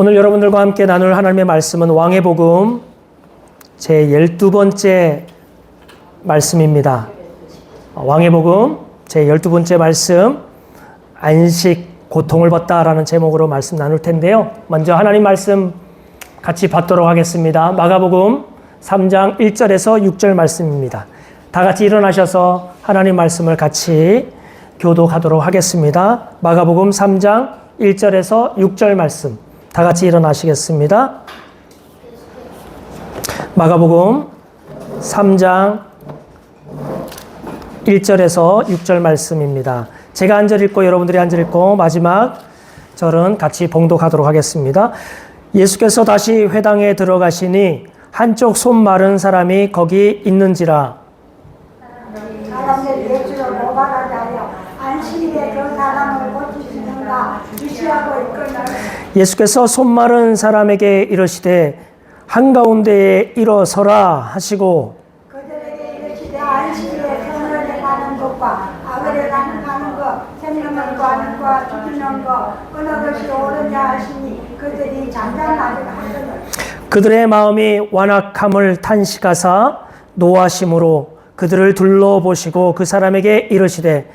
오늘 여러분들과 함께 나눌 하나님의 말씀은 왕의 복음 제 12번째 말씀입니다. 왕의 복음 제 12번째 말씀, 안식 고통을 받다라는 제목으로 말씀 나눌 텐데요. 먼저 하나님 말씀 같이 받도록 하겠습니다. 마가복음 3장 1절에서 6절 말씀입니다. 다 같이 일어나셔서 하나님 말씀을 같이 교독하도록 하겠습니다. 마가복음 3장 1절에서 6절 말씀 다 같이 일어나시겠습니다. 마가복음 3장 1절에서 6절 말씀입니다. 제가 한 절 읽고 여러분들이 한 절 읽고 마지막 절은 같이 봉독하도록 하겠습니다. 예수께서 다시 회당에 들어가시니 한쪽 손 마른 사람이 거기 있는지라. 사람들이 예수를 모발하게 하여 안식일에 그 사람을 고치시는가 무시하고 있거늘. 예수께서 손 마른 사람에게 이르시되 한가운데에 일어서라 하시고 그들에게 이르시되 안식일에 성전에 가는 것과 아벨에 가는 것 생명을 구하는 것 죽이는 것 어느 것이 옳으냐 하시니 그들이 잠잠하게 하거늘. 그들의 마음이 완악함을 탄식하사 노하심으로 그들을 둘러보시고 그 사람에게 이르시되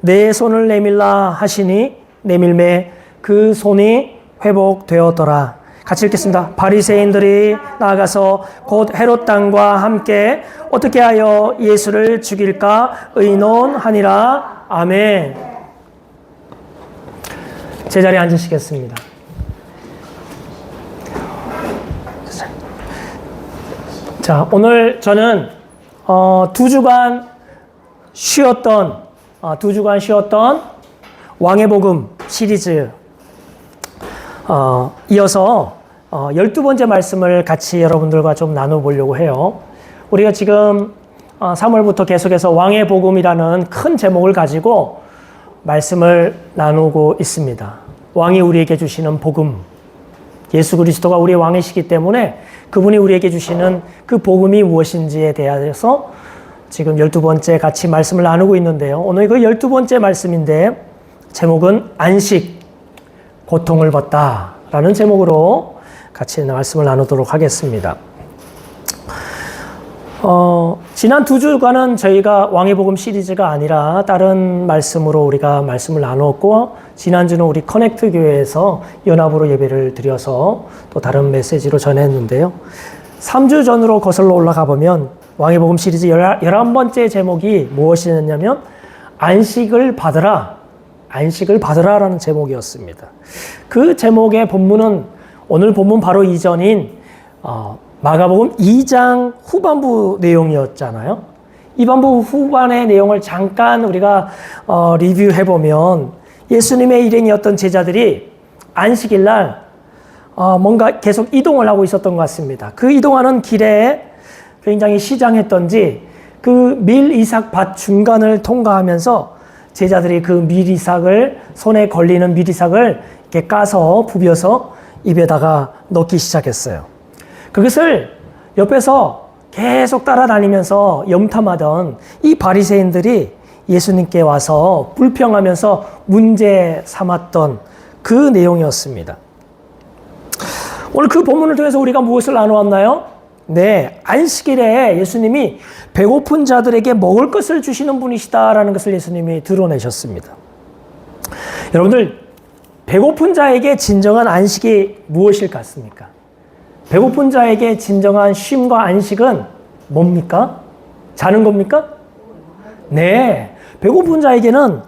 내 손을 내밀라 하시니 내밀매 그 손이 회복되었더라. 같이 읽겠습니다. 바리새인들이 나아가서 곧 헤롯 당과 함께 어떻게 하여 예수를 죽일까 의논하니라. 아멘. 제자리에 앉으시겠습니다. 자, 오늘 저는 두 주간 쉬었던 왕의 복음 시리즈 이어서 12번째 말씀을 같이 여러분들과 좀 나눠보려고 해요. 우리가 지금 3월부터 계속해서 왕의 복음이라는 큰 제목을 가지고 말씀을 나누고 있습니다. 왕이 우리에게 주시는 복음, 예수 그리스도가 우리의 왕이시기 때문에 그분이 우리에게 주시는 그 복음이 무엇인지에 대해서 지금 12번째 같이 말씀을 나누고 있는데요. 오늘 그 12번째 말씀인데 제목은 안식, 고통을 받다라는 제목으로 같이 말씀을 나누도록 하겠습니다. 지난 두 주간은 저희가 왕의 복음 시리즈가 아니라 다른 말씀으로 우리가 말씀을 나누었고 지난주는 우리 커넥트 교회에서 연합으로 예배를 드려서 또 다른 메시지로 전했는데요. 3주 전으로 거슬러 올라가 보면 왕의 복음 시리즈 11번째 제목이 무엇이었냐면 안식을 받으라라는 제목이었습니다. 그 제목의 본문은 오늘 본문 바로 이전인 마가복음 2장 후반부 내용이었잖아요. 이 후반의 내용을 잠깐 우리가 리뷰해보면 예수님의 일행이었던 제자들이 안식일날 뭔가 계속 이동을 하고 있었던 것 같습니다. 그 이동하는 길에 굉장히 시장했던지 그 밀이삭 밭 중간을 통과하면서 제자들이 그 밀이삭을 손에 걸리는 밀이삭을 이렇게 까서 부벼서 입에다가 넣기 시작했어요. 그것을 옆에서 계속 따라다니면서 염탐하던 이 바리새인들이 예수님께 와서 불평하면서 문제 삼았던 그 내용이었습니다. 오늘 그 본문을 통해서 우리가 무엇을 나누었나요? 네, 안식일에 예수님이 배고픈 자들에게 먹을 것을 주시는 분이시다라는 것을 예수님이 드러내셨습니다. 여러분들, 배고픈 자에게 진정한 안식이 무엇일 것 같습니까? 배고픈 자에게 진정한 쉼과 안식은 뭡니까? 자는 겁니까? 네, 배고픈 자에게는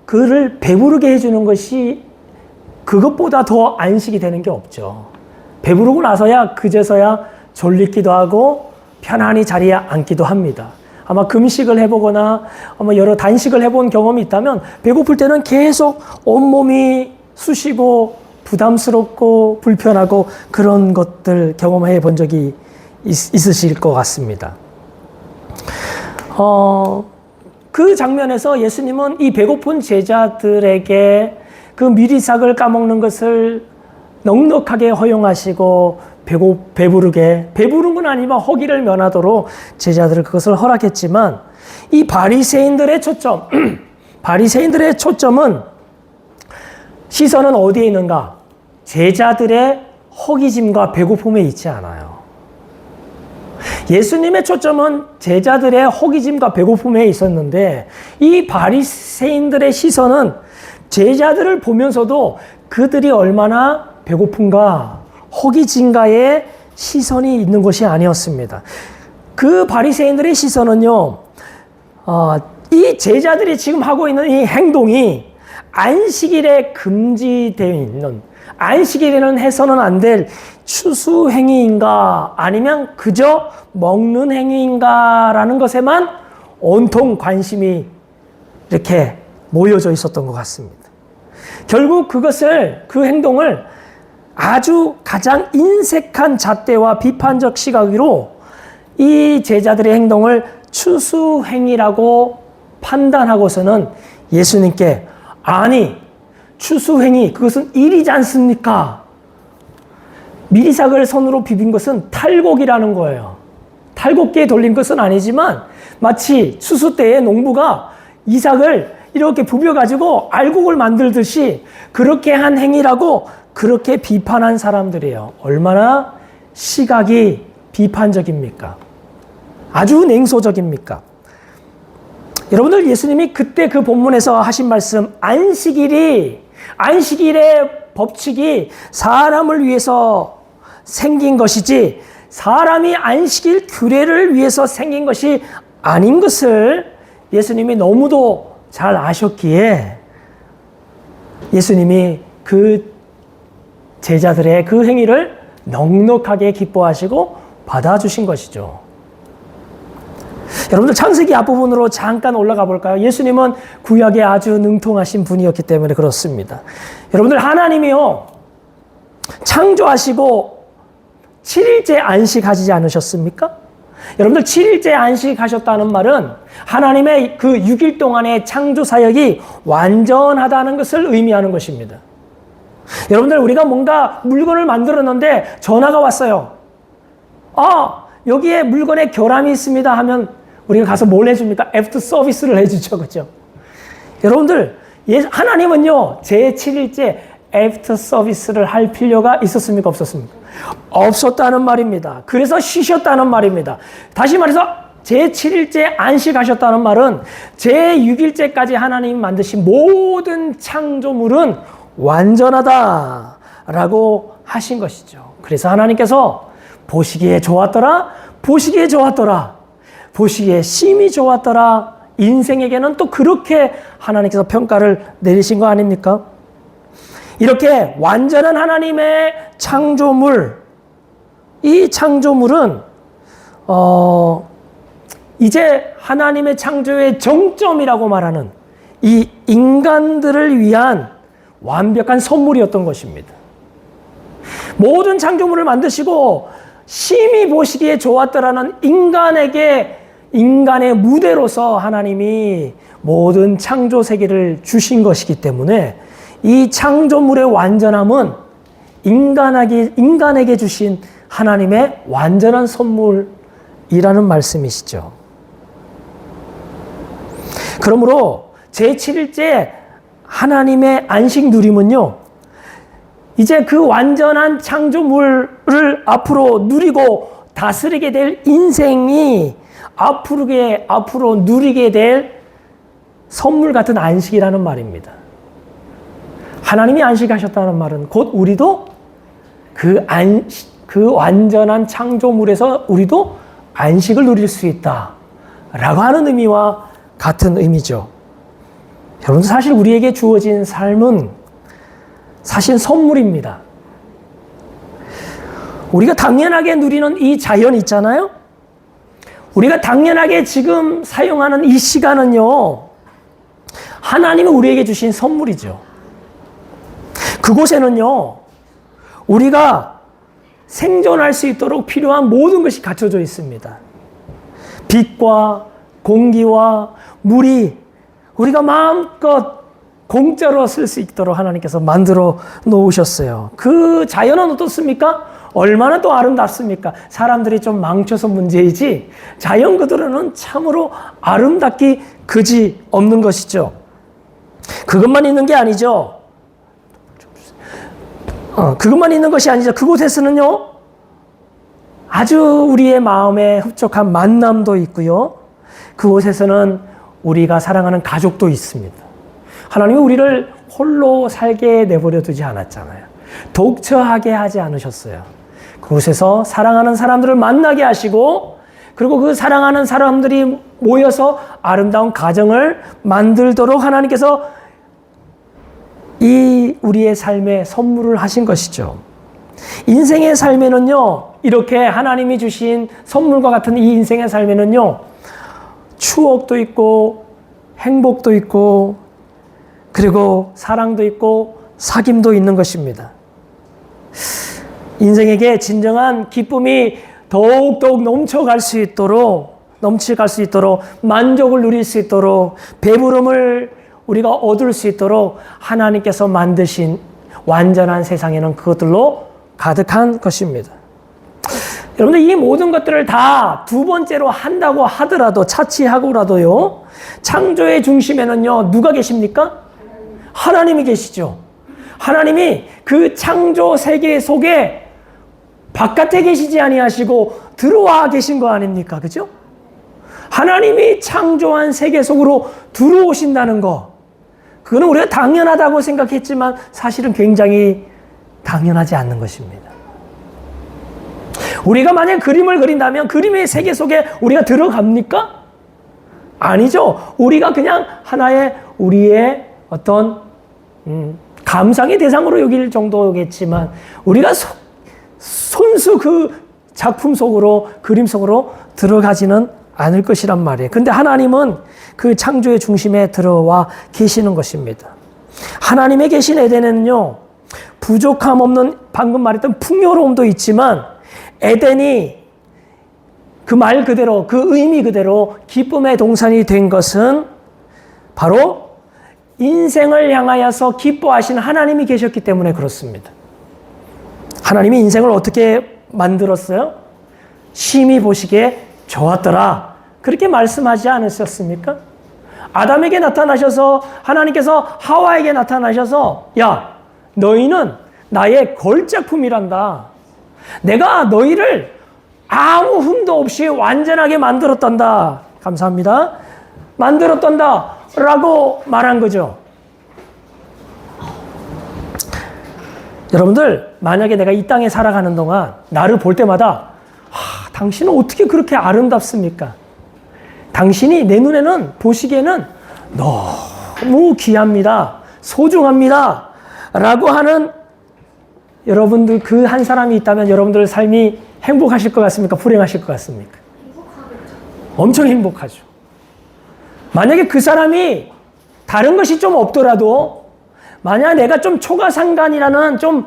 그를 배부르게 해주는 것이 그것보다 더 안식이 되는 게 없죠. 배부르고 나서야 그제서야 졸리기도 하고 편안히 자리에 앉기도 합니다. 아마 금식을 해보거나 아마 여러 단식을 해본 경험이 있다면 배고플 때는 계속 온몸이 쑤시고 부담스럽고 불편하고 그런 것들 경험해 본 적이 있으실 것 같습니다. 그 장면에서 예수님은 이 배고픈 제자들에게 그 미리삭을 까먹는 것을 넉넉하게 허용하시고 배부른 건 아니지만 허기를 면하도록 제자들을 그것을 허락했지만 이 바리새인들의 초점은 시선은 어디에 있는가? 제자들의 허기짐과 배고픔에 있지 않아요. 예수님의 초점은 제자들의 허기짐과 배고픔에 있었는데 이 바리새인들의 시선은 제자들을 보면서도 그들이 얼마나 배고픈가, 허기짐가에 시선이 있는 것이 아니었습니다. 그 바리새인들의 시선은요, 이 제자들이 지금 하고 있는 이 행동이 안식일에 금지되어 있는, 안식일에는 해서는 안 될 추수 행위인가 아니면 그저 먹는 행위인가라는 것에만 온통 관심이 이렇게 모여져 있었던 것 같습니다. 결국 그 행동을 아주 가장 인색한 잣대와 비판적 시각으로 이 제자들의 행동을 추수 행위라고 판단하고서는 예수님께 아니 추수 행위 그것은 일이지 않습니까? 미리삭을 손으로 비빈 것은 탈곡이라는 거예요. 탈곡기에 돌린 것은 아니지만 마치 추수 때에 농부가 이삭을 이렇게 부벼가지고 알곡을 만들듯이 그렇게 한 행위라고 그렇게 비판한 사람들이에요. 얼마나 시각이 비판적입니까? 아주 냉소적입니까? 여러분들 예수님이 그때 그 본문에서 하신 말씀 안식일의 법칙이 사람을 위해서 생긴 것이지 사람이 안식일 규례를 위해서 생긴 것이 아닌 것을 예수님이 너무도 잘 아셨기에 예수님이 그 제자들의 그 행위를 넉넉하게 기뻐하시고 받아주신 것이죠. 여러분들 창세기 앞부분으로 잠깐 올라가 볼까요? 예수님은 구약에 아주 능통하신 분이었기 때문에 그렇습니다. 여러분들 하나님이요 창조하시고 7일째 안식하시지 않으셨습니까? 여러분들 7일째 안식하셨다는 말은 하나님의 그 6일 동안의 창조 사역이 완전하다는 것을 의미하는 것입니다. 여러분들 우리가 뭔가 물건을 만들었는데 전화가 왔어요. 여기에 물건에 결함이 있습니다 하면 우리가 가서 뭘 해줍니까? 애프터 서비스를 해주죠. 그죠? 여러분들 하나님은요 제7일째 애프터 서비스를 할 필요가 있었습니까? 없었습니까? 없었다는 말입니다. 그래서 쉬셨다는 말입니다. 다시 말해서 제7일째 안식하셨다는 말은 제6일째까지 하나님 만드신 모든 창조물은 완전하다라고 하신 것이죠. 그래서 하나님께서 보시기에 좋았더라, 보시기에 좋았더라, 보시기에 심히 좋았더라, 인생에게는 또 그렇게 하나님께서 평가를 내리신 거 아닙니까? 이렇게 완전한 하나님의 창조물, 이 창조물은 이제 하나님의 창조의 정점이라고 말하는 이 인간들을 위한 완벽한 선물이었던 것입니다. 모든 창조물을 만드시고 심히 보시기에 좋았더라는 인간의 무대로서 하나님이 모든 창조 세계를 주신 것이기 때문에 이 창조물의 완전함은 인간에게 주신 하나님의 완전한 선물이라는 말씀이시죠. 그러므로 제7일째 하나님의 안식 누림은요, 이제 그 완전한 창조물을 앞으로 누리고 다스리게 될 인생이 앞으로 누리게 될 선물 같은 안식이라는 말입니다. 하나님이 안식하셨다는 말은 곧 우리도 그 완전한 창조물에서 우리도 안식을 누릴 수 있다라고 하는 의미와 같은 의미죠. 여러분 사실 우리에게 주어진 삶은 사실 선물입니다. 우리가 당연하게 누리는 이 자연 있잖아요. 우리가 당연하게 지금 사용하는 이 시간은요, 하나님이 우리에게 주신 선물이죠. 그곳에는요, 우리가 생존할 수 있도록 필요한 모든 것이 갖춰져 있습니다. 빛과 공기와 물이 우리가 마음껏 공짜로 쓸 수 있도록 하나님께서 만들어 놓으셨어요. 그 자연은 어떻습니까? 얼마나 또 아름답습니까? 사람들이 좀 망쳐서 문제이지 자연 그대로는 참으로 아름답기 그지 없는 것이죠. 그것만 있는 게 아니죠. 그것만 있는 것이 아니죠. 그곳에서는요, 아주 우리의 마음에 흡족한 만남도 있고요. 그곳에서는 우리가 사랑하는 가족도 있습니다. 하나님이 우리를 홀로 살게 내버려 두지 않았잖아요. 독처하게 하지 않으셨어요. 그곳에서 사랑하는 사람들을 만나게 하시고, 그리고 그 사랑하는 사람들이 모여서 아름다운 가정을 만들도록 하나님께서 이 우리의 삶에 선물을 하신 것이죠. 인생의 삶에는요, 이렇게 하나님이 주신 선물과 같은 이 인생의 삶에는요, 추억도 있고, 행복도 있고, 그리고 사랑도 있고, 사귐도 있는 것입니다. 인생에게 진정한 기쁨이 더욱더욱 넘쳐갈 수 있도록, 만족을 누릴 수 있도록, 배부름을 우리가 얻을 수 있도록 하나님께서 만드신 완전한 세상에는 그것들로 가득한 것입니다. 여러분들, 이 모든 것들을 다 두 번째로 한다고 하더라도, 차치하고라도요, 창조의 중심에는요, 누가 계십니까? 하나님이 계시죠. 하나님이 그 창조 세계 속에 바깥에 계시지 아니하시고 들어와 계신 거 아닙니까? 그죠? 하나님이 창조한 세계 속으로 들어오신다는 거, 그거는 우리가 당연하다고 생각했지만 사실은 굉장히 당연하지 않는 것입니다. 우리가 만약 그림을 그린다면 그림의 세계 속에 우리가 들어갑니까? 아니죠. 우리가 그냥 하나의 우리의 어떤 감상의 대상으로 여길 정도겠지만 우리가 손수 그 작품 속으로, 그림 속으로 들어가지는 않을 것이란 말이에요. 근데 하나님은 그 창조의 중심에 들어와 계시는 것입니다. 하나님의 계신 에덴에는요, 부족함 없는, 방금 말했던 풍요로움도 있지만 에덴이 그 말 그대로, 그 의미 그대로 기쁨의 동산이 된 것은 바로 인생을 향하여서 기뻐하시는 하나님이 계셨기 때문에 그렇습니다. 하나님이 인생을 어떻게 만들었어요? 심히 보시기에 좋았더라, 그렇게 말씀하지 않으셨습니까? 아담에게 나타나셔서, 하나님께서 하와에게 나타나셔서, 야, 너희는 나의 걸작품이란다. 내가 너희를 아무 흠도 없이 완전하게 만들었단다. 감사합니다. 만들었단다 라고 말한 거죠. 여러분들, 만약에 내가 이 땅에 살아가는 동안 나를 볼 때마다 당신은 어떻게 그렇게 아름답습니까? 당신이 내 눈에는, 보시기에는 너무 귀합니다, 소중합니다 라고 하는 여러분들, 그 한 사람이 있다면 여러분들 삶이 행복하실 것 같습니까? 불행하실 것 같습니까? 행복하겠죠. 엄청 행복하죠. 만약에 그 사람이 다른 것이 좀 없더라도, 만약 내가 좀 초가상간이라는 좀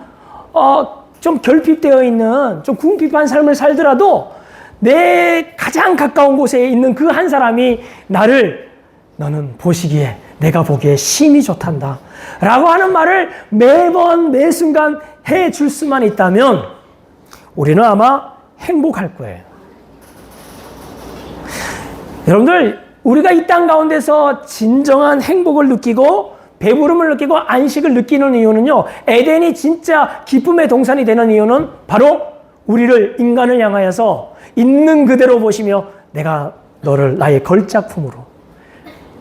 결핍되어 있는, 좀 궁핍한 삶을 살더라도 내 가장 가까운 곳에 있는 그 한 사람이 나를, 너는 보시기에, 내가 보기에 심히 좋단다 라고 하는 말을 매번 매 순간 해줄 수만 있다면 우리는 아마 행복할 거예요. 여러분들, 우리가 이 땅 가운데서 진정한 행복을 느끼고 배부름을 느끼고 안식을 느끼는 이유는요, 에덴이 진짜 기쁨의 동산이 되는 이유는 바로 우리를, 인간을 향하여서 있는 그대로 보시며 내가 너를 나의 걸작품으로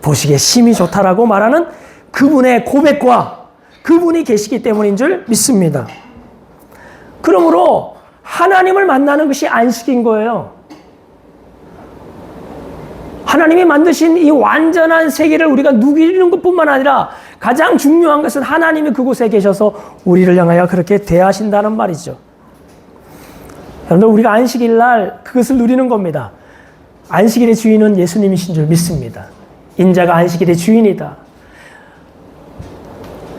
보시기에 심히 좋다라고 말하는 그분의 고백과 그분이 계시기 때문인 줄 믿습니다. 그러므로 하나님을 만나는 것이 안식인 거예요. 하나님이 만드신 이 완전한 세계를 우리가 누리는 것뿐만 아니라 가장 중요한 것은 하나님이 그곳에 계셔서 우리를 향하여 그렇게 대하신다는 말이죠. 여러분들, 우리가 안식일 날 그것을 누리는 겁니다. 안식일의 주인은 예수님이신 줄 믿습니다. 인자가 안식일의 주인이다.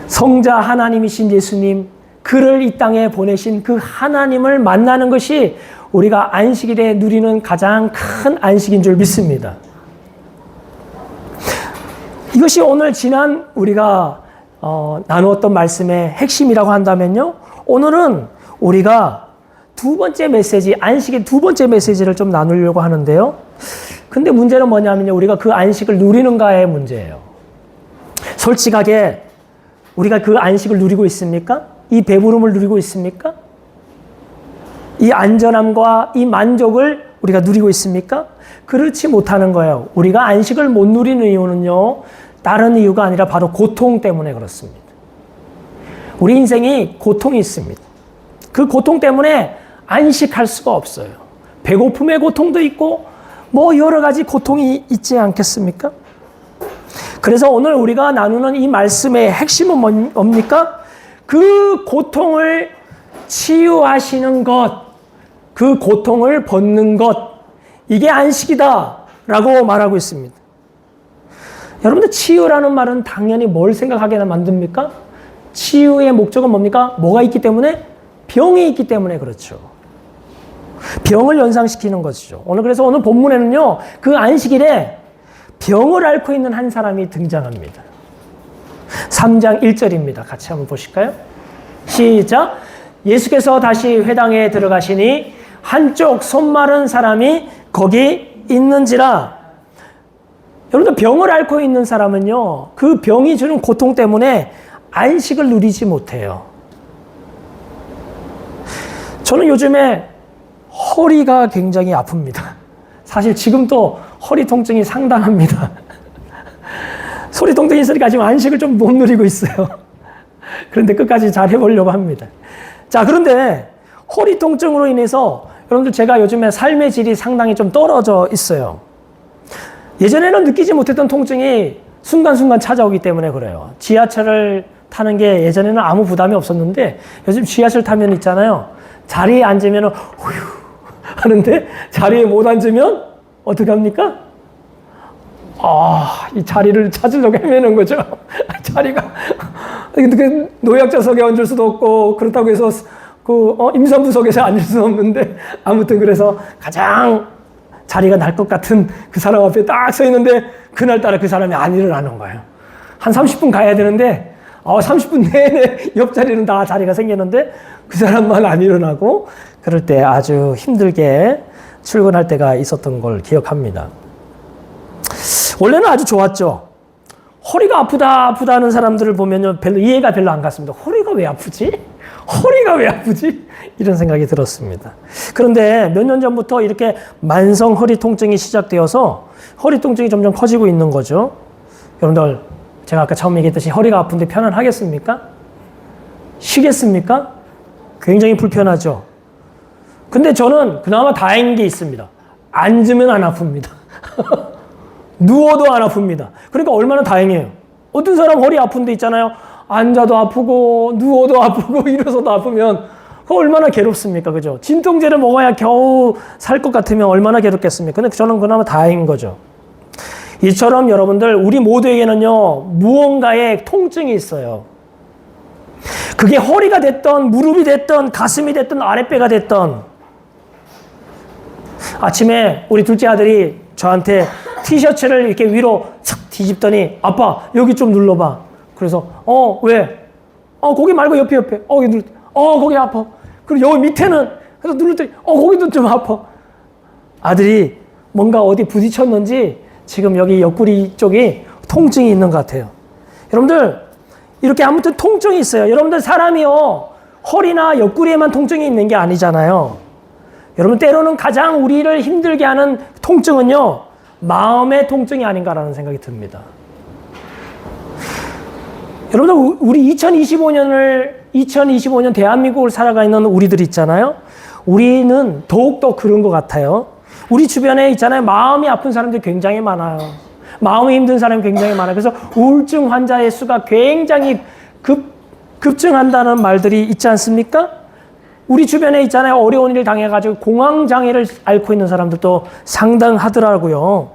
성자 하나님이신 예수님, 그를 이 땅에 보내신 그 하나님을 만나는 것이 우리가 안식일에 누리는 가장 큰 안식인 줄 믿습니다. 이것이 오늘 지난 우리가 나누었던 말씀의 핵심이라고 한다면요, 오늘은 우리가 두 번째 메시지, 안식의 두 번째 메시지를 좀 나누려고 하는데요. 근데 문제는 뭐냐면요, 우리가 그 안식을 누리는가의 문제예요. 솔직하게 우리가 그 안식을 누리고 있습니까? 이 배부름을 누리고 있습니까? 이 안전함과 이 만족을 우리가 누리고 있습니까? 그렇지 못하는 거예요. 우리가 안식을 못 누리는 이유는요, 다른 이유가 아니라 바로 고통 때문에 그렇습니다. 우리 인생이 고통이 있습니다. 그 고통 때문에 안식할 수가 없어요. 배고픔의 고통도 있고 뭐 여러 가지 고통이 있지 않겠습니까? 그래서 오늘 우리가 나누는 이 말씀의 핵심은 뭡니까? 그 고통을 치유하시는 것, 그 고통을 벗는 것, 이게 안식이다라고 말하고 있습니다. 여러분들 치유라는 말은 당연히 뭘 생각하게 만듭니까? 치유의 목적은 뭡니까? 뭐가 있기 때문에? 병이 있기 때문에 그렇죠. 병을 연상시키는 것이죠. 그래서 오늘 본문에는요, 그 안식일에 병을 앓고 있는 한 사람이 등장합니다. 3장 1절입니다. 같이 한번 보실까요? 시작. 예수께서 다시 회당에 들어가시니 한쪽 손 마른 사람이 거기 있는지라. 여러분들 병을 앓고 있는 사람은요, 그 병이 주는 고통 때문에 안식을 누리지 못해요. 저는 요즘에 허리가 굉장히 아픕니다. 사실 지금도 허리 통증이 상당합니다. 소리 통증이 있으니까 지금 안식을 좀 못 누리고 있어요. 그런데 끝까지 잘 해보려고 합니다. 자, 그런데 허리 통증으로 인해서 여러분들 제가 요즘에 삶의 질이 상당히 좀 떨어져 있어요. 예전에는 느끼지 못했던 통증이 순간순간 찾아오기 때문에 그래요. 지하철을 타는 게 예전에는 아무 부담이 없었는데 요즘 지하철 타면 있잖아요. 자리에 앉으면 후휴 하는데 자리에 못 앉으면 어떻게 합니까? 이 자리를 찾으려고 헤매는 거죠. 자리가 노약자석에 앉을 수도 없고 그렇다고 해서 임산부석에서 앉을 수는 없는데 아무튼 그래서 가장 자리가 날 것 같은 그 사람 앞에 딱 서 있는데 그날따라 그 사람이 안 일어나는 거예요. 한 30분 가야 되는데 30분 내내 옆자리는 다 자리가 생기는데 그 사람만 안 일어나고 그럴 때 아주 힘들게 출근할 때가 있었던 걸 기억합니다. 원래는 아주 좋았죠. 허리가 아프다는 사람들을 보면요, 이해가 별로 안 갔습니다. 허리가 왜 아프지? 허리가 왜 아프지? 이런 생각이 들었습니다. 그런데 몇 년 전부터 이렇게 만성 허리 통증이 시작되어서 허리 통증이 점점 커지고 있는 거죠. 여러분들, 제가 아까 처음 얘기했듯이 허리가 아픈데 편안하겠습니까? 쉬겠습니까? 굉장히 불편하죠. 근데 저는 그나마 다행인 게 있습니다. 앉으면 안 아픕니다. 누워도 안 아픕니다. 그러니까 얼마나 다행이에요. 어떤 사람 허리 아픈 데 있잖아요. 앉아도 아프고 누워도 아프고 일어서도 아프면 그거 얼마나 괴롭습니까? 그죠? 진통제를 먹어야 겨우 살 것 같으면 얼마나 괴롭겠습니까? 근데 저는 그나마 다행인 거죠. 이처럼 여러분들 우리 모두에게는요, 무언가의 통증이 있어요. 그게 허리가 됐던 무릎이 됐던 가슴이 됐던 아랫배가 됐던. 아침에 우리 둘째 아들이 저한테 티셔츠를 이렇게 위로 착 뒤집더니 아빠 여기 좀 눌러봐. 그래서 왜? 거기 말고 옆에 여기 눌. 거기 아파. 그리고 여기 밑에는 그래서 누를 때 거기도 좀 아파. 아들이 뭔가 어디 부딪혔는지 지금 여기 옆구리 쪽이 통증이 있는 것 같아요. 여러분들 이렇게 아무튼 통증이 있어요. 여러분들 사람이요, 허리나 옆구리에만 통증이 있는 게 아니잖아요. 여러분 때로는 가장 우리를 힘들게 하는 통증은요, 마음의 통증이 아닌가라는 생각이 듭니다. 여러분들 우리 2025년 대한민국을 살아가 있는 우리들 있잖아요. 우리는 더욱더 그런 것 같아요. 우리 주변에 있잖아요. 마음이 아픈 사람들이 굉장히 많아요. 마음이 힘든 사람이 굉장히 많아요. 그래서 우울증 환자의 수가 굉장히 급증한다는 말들이 있지 않습니까? 우리 주변에 있잖아요. 어려운 일을 당해가지고 공황장애를 앓고 있는 사람들도 상당하더라고요.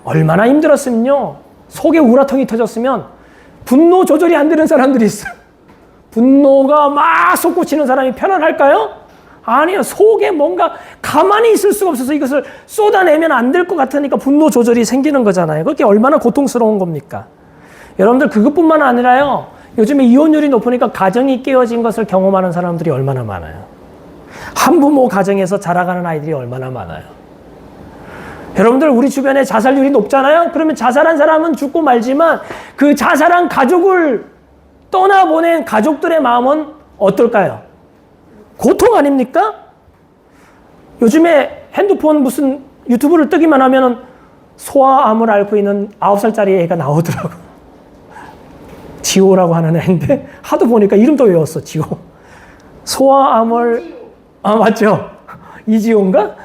얼마나 힘들었으면요, 속에 우라통이 터졌으면 분노 조절이 안 되는 사람들이 있어요. 분노가 막 솟구치는 사람이 편안할까요? 아니요. 속에 뭔가 가만히 있을 수가 없어서 이것을 쏟아내면 안 될 것 같으니까 분노 조절이 생기는 거잖아요. 그게 얼마나 고통스러운 겁니까? 여러분들 그것뿐만 아니라요, 요즘에 이혼율이 높으니까 가정이 깨어진 것을 경험하는 사람들이 얼마나 많아요. 한부모 가정에서 자라가는 아이들이 얼마나 많아요. 여러분들 우리 주변에 자살률이 높잖아요. 그러면 자살한 사람은 죽고 말지만 그 자살한 가족을 떠나보낸 가족들의 마음은 어떨까요? 고통 아닙니까? 요즘에 핸드폰 무슨 유튜브를 뜨기만 하면은 소아암을 앓고 있는 9살짜리 애가 나오더라고. 지호라고 하는 애인데 하도 보니까 이름도 외웠어. 지호. 소아암을 맞죠? 이지호인가?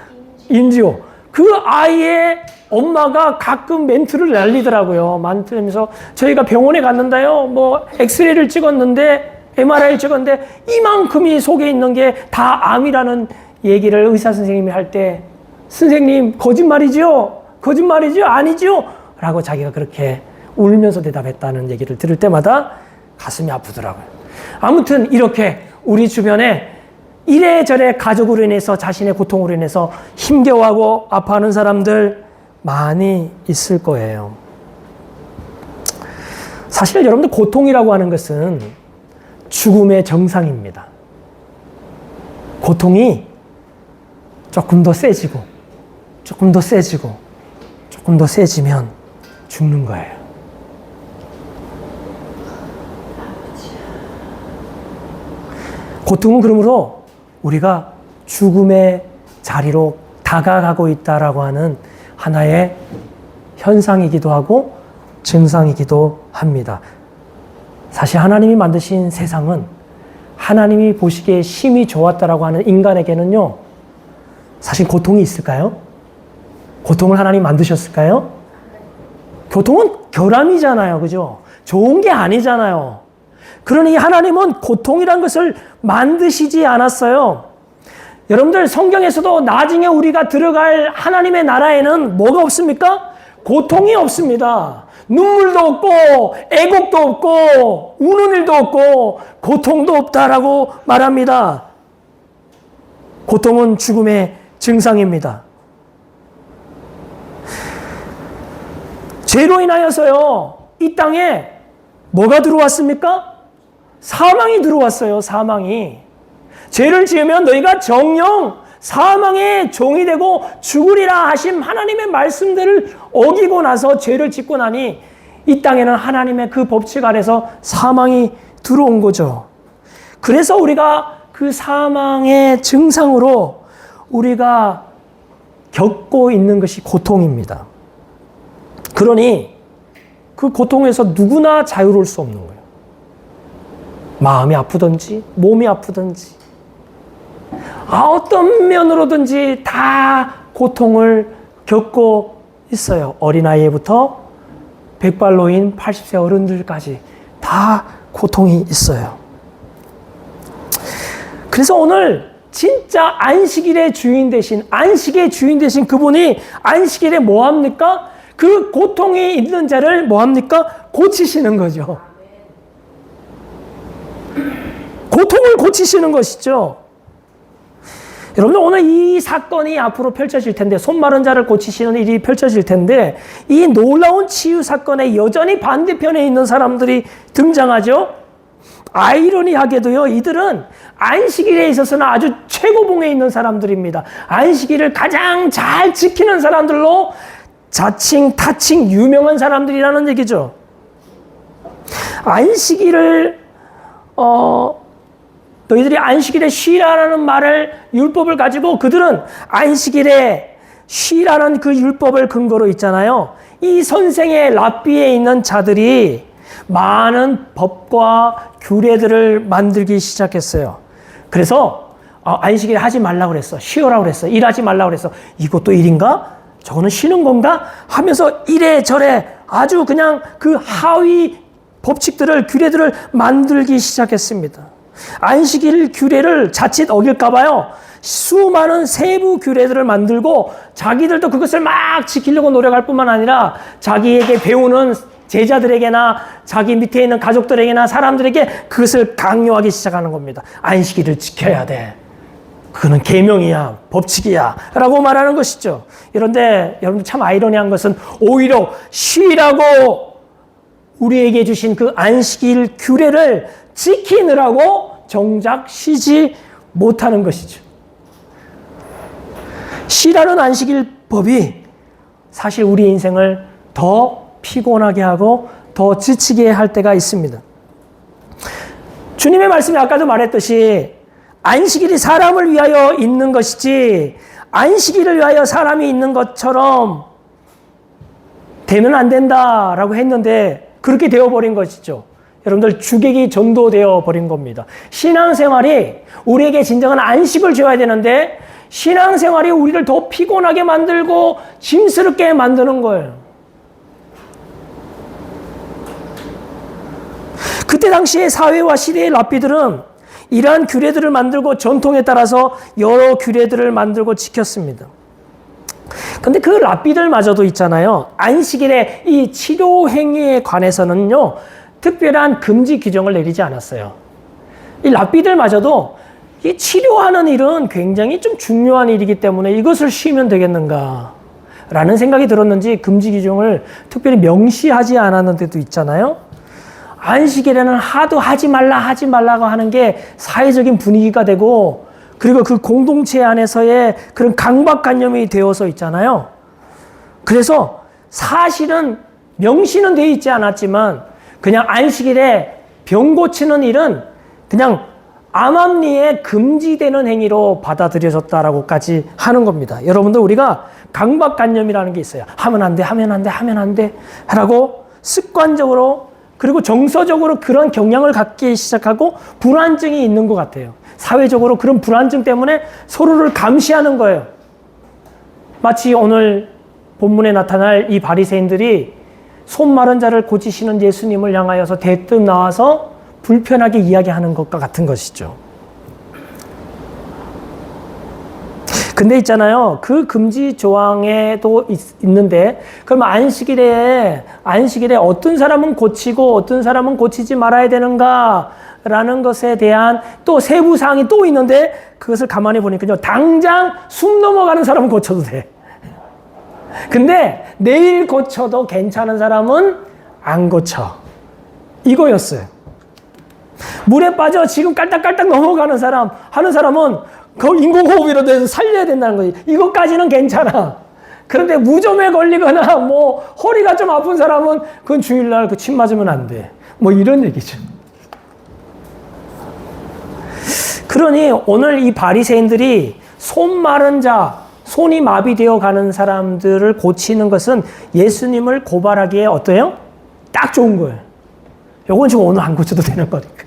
임지호. 그 아이의 엄마가 가끔 멘트를 날리더라고요. 멘트하면서 저희가 병원에 갔는데요. 뭐 엑스레이를 찍었는데 MRI를 찍었는데 이만큼이 속에 있는 게 다 암이라는 얘기를 의사 선생님이 할 때 선생님 거짓말이죠? 거짓말이죠? 아니죠? 라고 자기가 그렇게 울면서 대답했다는 얘기를 들을 때마다 가슴이 아프더라고요. 아무튼 이렇게 우리 주변에 이래저래 가족으로 인해서 자신의 고통으로 인해서 힘겨워하고 아파하는 사람들 많이 있을 거예요. 사실 여러분들 고통이라고 하는 것은 죽음의 정상입니다. 고통이 조금 더 세지고 조금 더 세지고 조금 더 세지면 죽는 거예요. 고통은 그러므로 우리가 죽음의 자리로 다가가고 있다라고 하는 하나의 현상이기도 하고 증상이기도 합니다. 사실 하나님이 만드신 세상은 하나님이 보시기에 심히 좋았다라고 하는 인간에게는요, 사실 고통이 있을까요? 고통을 하나님 만드셨을까요? 고통은 결함이잖아요. 그죠? 좋은 게 아니잖아요. 그러니 하나님은 고통이란 것을 만드시지 않았어요. 여러분들 성경에서도 나중에 우리가 들어갈 하나님의 나라에는 뭐가 없습니까? 고통이 없습니다. 눈물도 없고 애곡도 없고 우는 일도 없고 고통도 없다라고 말합니다. 고통은 죽음의 증상입니다. 죄로 인하여서요, 이 땅에 뭐가 들어왔습니까? 사망이 들어왔어요. 사망이. 죄를 지으면 너희가 정령 사망의 종이 되고 죽으리라 하신 하나님의 말씀들을 어기고 나서 죄를 짓고 나니 이 땅에는 하나님의 그 법칙 아래서 사망이 들어온 거죠. 그래서 우리가 그 사망의 증상으로 우리가 겪고 있는 것이 고통입니다. 그러니 그 고통에서 누구나 자유로울 수 없는 거예요. 마음이 아프든지 몸이 아프든지 어떤 면으로든지 다 고통을 겪고 있어요. 어린아이부터 백발노인 80세 어른들까지 다 고통이 있어요. 그래서 오늘 진짜 안식일의 주인 되신 그분이 안식일에 뭐 합니까? 그 고통이 있는 자를 뭐 합니까? 고치시는 거죠. 고통을 고치시는 것이죠. 여러분들 오늘 이 사건이 앞으로 펼쳐질 텐데, 손 마른 자를 고치시는 일이 펼쳐질 텐데, 이 놀라운 치유 사건에 여전히 반대편에 있는 사람들이 등장하죠. 아이러니하게도요, 이들은 안식일에 있어서는 아주 최고봉에 있는 사람들입니다. 안식일을 가장 잘 지키는 사람들로 자칭 타칭 유명한 사람들이라는 얘기죠. 안식일을 너희들이 안식일에 쉬라라는 말을, 율법을 가지고 그들은 안식일에 쉬라는 그 율법을 근거로 있잖아요. 이 선생의 랍비에 있는 자들이 많은 법과 규례들을 만들기 시작했어요. 그래서 안식일에 하지 말라고 그랬어. 쉬어라고 그랬어. 일하지 말라고 그랬어. 이것도 일인가? 저거는 쉬는 건가? 하면서 이래저래 아주 그냥 그 하위 법칙들을, 규례들을 만들기 시작했습니다. 안식일 규례를 자칫 어길까봐요. 수많은 세부 규례들을 만들고 자기들도 그것을 막 지키려고 노력할 뿐만 아니라 자기에게 배우는 제자들에게나 자기 밑에 있는 가족들에게나 사람들에게 그것을 강요하기 시작하는 겁니다. 안식일을 지켜야 돼. 그거는 계명이야, 법칙이야 라고 말하는 것이죠. 그런데 여러분 참 아이러니한 것은 오히려 쉬라고 우리에게 주신 그 안식일 규례를 지키느라고 정작 쉬지 못하는 것이죠. 쉬라는 안식일 법이 사실 우리 인생을 더 피곤하게 하고 더 지치게 할 때가 있습니다. 주님의 말씀이 아까도 말했듯이 안식일이 사람을 위하여 있는 것이지 안식일을 위하여 사람이 있는 것처럼 되면 안 된다라고 했는데 그렇게 되어버린 것이죠. 여러분들 주객이 전도되어 버린 겁니다. 신앙생활이 우리에게 진정한 안식을 줘야 되는데 신앙생활이 우리를 더 피곤하게 만들고 짐스럽게 만드는 거예요. 그때 당시의 사회와 시대의 랍비들은 이러한 규례들을 만들고 전통에 따라서 여러 규례들을 만들고 지켰습니다. 근데 그 랍비들마저도 있잖아요. 안식일의 이 치료 행위에 관해서는요, 특별한 금지 규정을 내리지 않았어요. 이 랍비들마저도 이 치료하는 일은 굉장히 좀 중요한 일이기 때문에 이것을 쉬면 되겠는가 라는 생각이 들었는지 금지 규정을 특별히 명시하지 않았는데도 있잖아요. 안식일에는 하도 하지 말라고 하는 게 사회적인 분위기가 되고 그리고 그 공동체 안에서의 그런 강박관념이 되어서 있잖아요. 그래서 사실은 명시는 되어 있지 않았지만 그냥 안식일에 병 고치는 일은 그냥 암암리에 금지되는 행위로 받아들여졌다라고까지 하는 겁니다. 여러분들 우리가 강박관념이라는 게 있어요. 하면 안 돼, 하면 안 돼, 하면 안 돼 라고 습관적으로 그리고 정서적으로 그런 경향을 갖기 시작하고 불안증이 있는 것 같아요. 사회적으로 그런 불안증 때문에 서로를 감시하는 거예요. 마치 오늘 본문에 나타날 이 바리새인들이 손 마른 자를 고치시는 예수님을 향하여서 대뜸 나와서 불편하게 이야기하는 것과 같은 것이죠. 근데 있잖아요. 그 금지 조항에도 있는데 그럼 안식일에 어떤 사람은 고치고 어떤 사람은 고치지 말아야 되는가라는 것에 대한 또 세부 사항이 또 있는데 그것을 가만히 보니까요. 당장 숨 넘어가는 사람은 고쳐도 돼. 근데 내일 고쳐도 괜찮은 사람은 안 고쳐. 이거였어요. 물에 빠져 지금 깔딱깔딱 넘어가는 사람, 하는 사람은 그 인공호흡이라도 해서 살려야 된다는 거지. 이것까지는 괜찮아. 그런데 무좀에 걸리거나 뭐 허리가 좀 아픈 사람은 그건 주일날 그 침 맞으면 안 돼. 뭐 이런 얘기죠. 그러니 오늘 이 바리새인들이 손 마른 자, 손이 마비되어 가는 사람들을 고치는 것은 예수님을 고발하기에 어때요? 딱 좋은 거예요. 요건 지금 오늘 안 고쳐도 되는 거니까.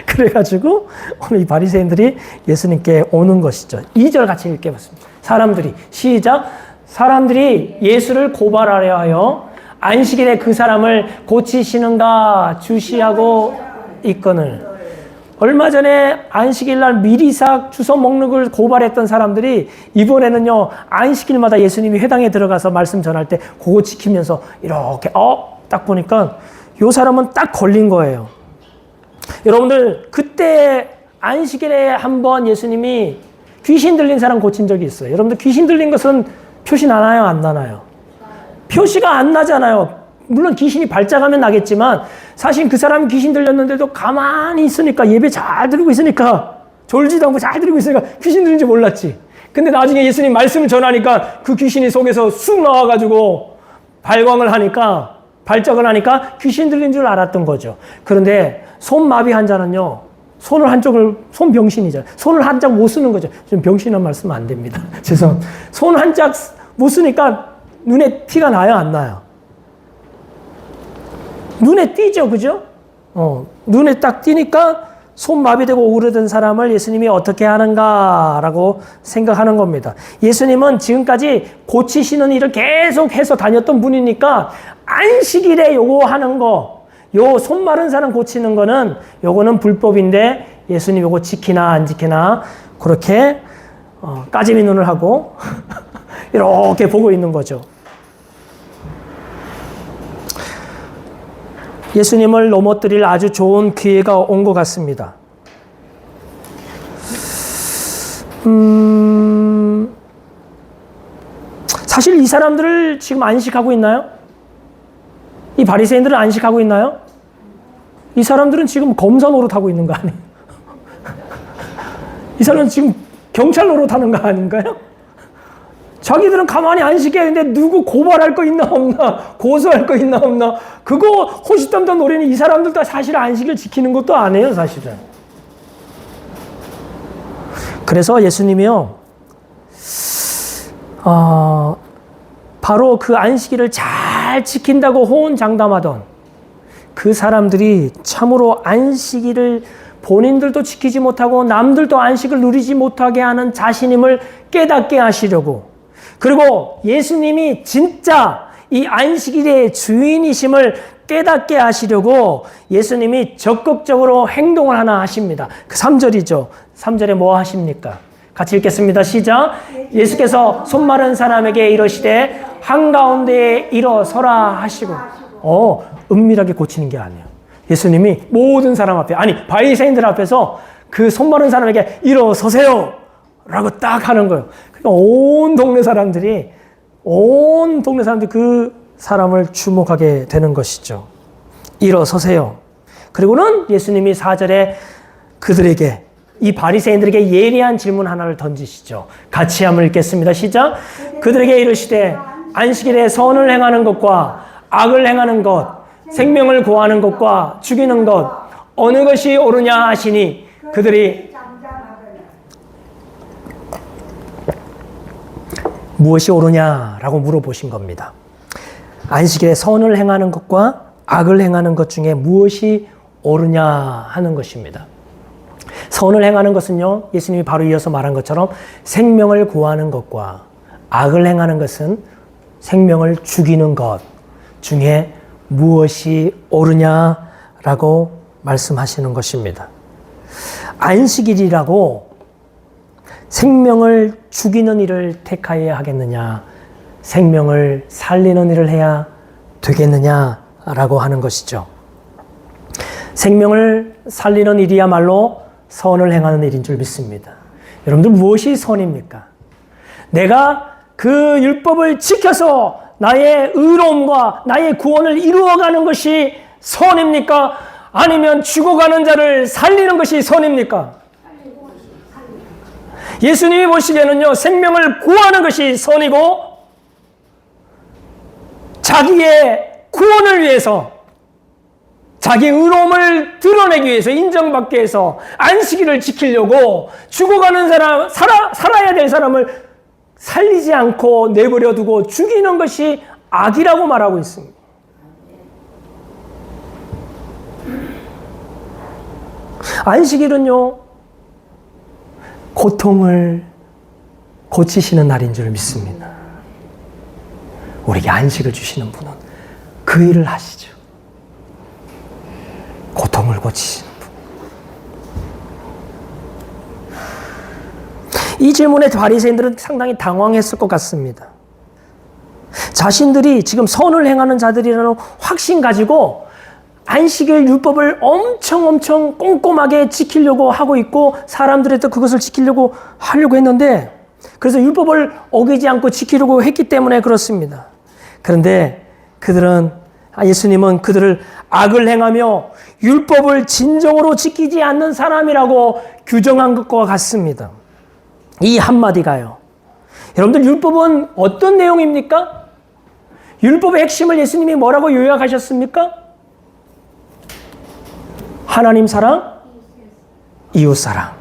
그래가지고 오늘 이 바리새인들이 예수님께 오는 것이죠. 2절 같이 읽어봤습니다. 사람들이 예수를 고발하려 하여 안식일에 그 사람을 고치시는가 주시하고 있거늘. 얼마 전에 안식일날 미리삭 주워 먹는 걸 고발했던 사람들이 이번에는요 안식일마다 예수님이 회당에 들어가서 말씀 전할 때 그거 지키면서 이렇게 딱 보니까 요 사람은 딱 걸린 거예요. 여러분들 그때 안식일에 한번 예수님이 귀신 들린 사람 고친 적이 있어요. 여러분들 귀신 들린 것은 표시 나나요? 안 나나요? 표시가 안 나잖아요. 물론 귀신이 발작하면 나겠지만 사실 그 사람이 귀신 들렸는데도 가만히 있으니까 예배 잘 드리고 있으니까 졸지도 않고 잘 드리고 있으니까 귀신 들린지 몰랐지. 근데 나중에 예수님 말씀을 전하니까 그 귀신이 속에서 쑥 나와가지고 발광을 하니까 발작을 하니까 귀신 들린 줄 알았던 거죠. 그런데 손마비 환자는요. 손을 한쪽을 손병신이죠. 손을 한 짝 못 쓰는 거죠. 좀 병신한 말씀 안 됩니다. 죄송합니다. 손 한 짝 못 쓰니까 눈에 티가 나요, 안 나요? 눈에 띄죠, 그죠? 눈에 딱 띄니까 손마비되고 오그라든 사람을 예수님이 어떻게 하는가라고 생각하는 겁니다. 예수님은 지금까지 고치시는 일을 계속해서 다녔던 분이니까 안식일에 요거 하는 거, 요 손 마른 사람 고치는 거는 요거는 불법인데 예수님 요거 지키나 안 지키나 그렇게 까지미 눈을 하고 이렇게 보고 있는 거죠. 예수님을 넘어뜨릴 아주 좋은 기회가 온 것 같습니다. 사실 이 사람들을 지금 안식하고 있나요? 이 바리새인들은 안식하고 있나요? 이 사람들은 지금 검사 노릇하고 있는 거 아니에요? 이 사람은 지금 경찰 노릇하는 거 아닌가요? 자기들은 가만히 안식해야 되는데 누구 고발할 거 있나 없나, 고소할 거 있나 없나, 그거 호시탐탐 노리는 이 사람들도 사실 안식을 지키는 것도 아니에요, 사실은. 그래서 예수님이요, 바로 그 안식일을 잘 지킨다고 호언장담하던 그 사람들이 참으로 안식일을 본인들도 지키지 못하고 남들도 안식을 누리지 못하게 하는 자신임을 깨닫게 하시려고, 그리고 예수님이 진짜 이 안식일의 주인이심을 깨닫게 하시려고 예수님이 적극적으로 행동을 하나 하십니다. 그 3절이죠. 3절에 뭐 하십니까? 같이 읽겠습니다. 시작. 예수께서 손 마른 사람에게 이르시되 한가운데에 일어서라 하시고. 은밀하게 고치는 게 아니에요. 예수님이 모든 사람 앞에, 아니 바리새인들 앞에서 그 손 마른 사람에게 일어서세요 라고 딱 하는 거예요. 그러니까 온 동네 사람들이 그 사람을 주목하게 되는 것이죠. 일어서세요. 그리고는 예수님이 4절에 그들에게, 이 바리새인들에게 예리한 질문 하나를 던지시죠. 같이 한번 읽겠습니다. 시작. 그들에게 이르시되 안식일에 선을 행하는 것과 악을 행하는 것, 생명을 구하는 것과 죽이는 것 어느 것이 옳으냐 하시니 그들이 무엇이 옳으냐라고 물어보신 겁니다. 안식일에 선을 행하는 것과 악을 행하는 것 중에 무엇이 옳으냐 하는 것입니다. 선을 행하는 것은요, 예수님이 바로 이어서 말한 것처럼 생명을 구하는 것과 악을 행하는 것은 생명을 죽이는 것 중에 무엇이 옳으냐라고 말씀하시는 것입니다. 안식일이라고 생명을 죽이는 일을 택하여야 하겠느냐, 생명을 살리는 일을 해야 되겠느냐라고 하는 것이죠. 생명을 살리는 일이야말로 선을 행하는 일인 줄 믿습니다. 여러분들 무엇이 선입니까? 내가 그 율법을 지켜서 나의 의로움과 나의 구원을 이루어가는 것이 선입니까? 아니면 죽어가는 자를 살리는 것이 선입니까? 예수님이 보시기에는요, 생명을 구하는 것이 선이고 자기의 구원을 위해서, 자기의 의로움을 드러내기 위해서, 인정받기 위해서 안식일을 지키려고 죽어가는 사람, 살아야 될 사람을 살리지 않고 내버려 두고 죽이는 것이 악이라고 말하고 있습니다. 안식일은요, 고통을 고치시는 날인 줄 믿습니다. 우리에게 안식을 주시는 분은 그 일을 하시죠. 고통을 고치시는 분. 이 질문에 바리새인들은 상당히 당황했을 것 같습니다. 자신들이 지금 선을 행하는 자들이라는 확신 가지고 안식일 율법을 엄청 꼼꼼하게 지키려고 하고 있고 사람들에도 그것을 지키려고 하려고 했는데, 그래서 율법을 어기지 않고 지키려고 했기 때문에 그렇습니다. 그런데 예수님은 그들을 악을 행하며 율법을 진정으로 지키지 않는 사람이라고 규정한 것과 같습니다. 이 한마디가요. 여러분들 율법은 어떤 내용입니까? 율법의 핵심을 예수님이 뭐라고 요약하셨습니까? 하나님 사랑, 이웃 사랑.